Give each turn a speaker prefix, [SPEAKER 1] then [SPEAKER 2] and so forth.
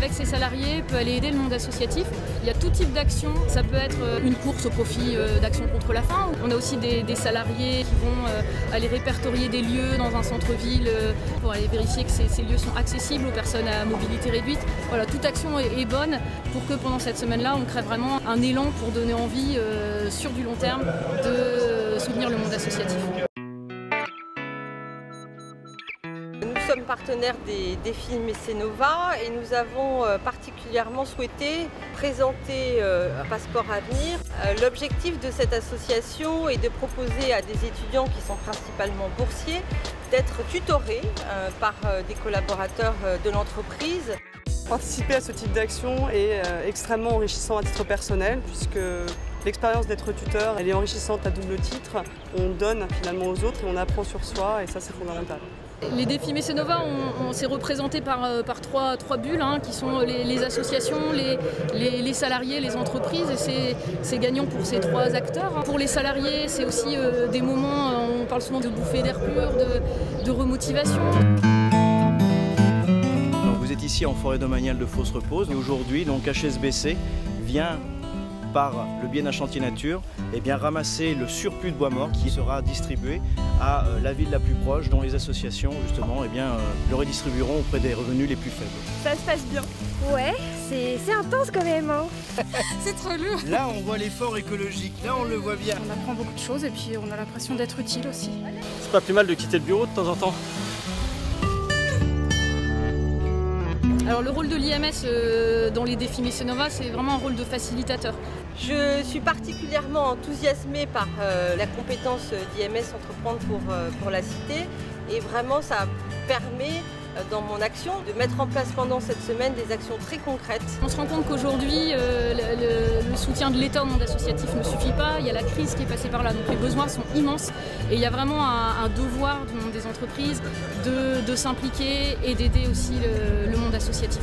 [SPEAKER 1] avec ses salariés, peut aller aider le monde associatif. Il y a tout type d'actions. Ça peut être une course au profit d'Action contre la faim. On a aussi des salariés qui vont aller répertorier des lieux dans un centre-ville pour aller vérifier que ces lieux sont accessibles aux personnes à mobilité réduite. Voilà, toute action est bonne pour que pendant cette semaine-là, on crée vraiment un élan pour donner envie sur du long terme de soutenir le monde associatif.
[SPEAKER 2] Nous sommes partenaires des défis Mécénova et nous avons particulièrement souhaité présenter un passeport avenir. L'objectif de cette association est de proposer à des étudiants qui sont principalement boursiers d'être tutorés par des collaborateurs de l'entreprise.
[SPEAKER 3] Participer à ce type d'action est extrêmement enrichissant à titre personnel puisque l'expérience d'être tuteur elle est enrichissante à double titre. On donne finalement aux autres et on apprend sur soi et ça c'est fondamental.
[SPEAKER 1] Les défis Mécénova, on s'est représenté par trois bulles qui sont les associations, les salariés, les entreprises et c'est gagnant pour ces trois acteurs. Pour les salariés, c'est aussi des moments, on parle souvent de bouffées d'air pur, de remotivation.
[SPEAKER 4] Vous êtes ici en forêt domaniale de Fos-Repose et aujourd'hui donc HSBC vient par le biais d'un chantier nature ramasser le surplus de bois mort qui sera distribué à la ville la plus proche dont les associations justement le redistribueront auprès des revenus les plus faibles.
[SPEAKER 5] Ça se passe bien.
[SPEAKER 6] Ouais, c'est intense quand même.
[SPEAKER 5] C'est trop lourd.
[SPEAKER 4] Là on voit l'effort écologique, là on le voit bien.
[SPEAKER 5] On apprend beaucoup de choses et puis on a l'impression d'être utile aussi.
[SPEAKER 7] C'est pas plus mal de quitter le bureau de temps en temps.
[SPEAKER 1] Alors le rôle de l'IMS dans les défis Mécénova, c'est vraiment un rôle de facilitateur.
[SPEAKER 2] Je suis particulièrement enthousiasmée par la compétence d'IMS Entreprendre pour la Cité et vraiment ça permet dans mon action de mettre en place pendant cette semaine des actions très concrètes. On se rend compte qu'aujourd'hui le soutien de l'État au monde associatif ne suffit pas, il y a la crise qui est passée par là, donc les besoins sont immenses et il y a vraiment un devoir du monde des entreprises de s'impliquer et d'aider aussi le monde associatif.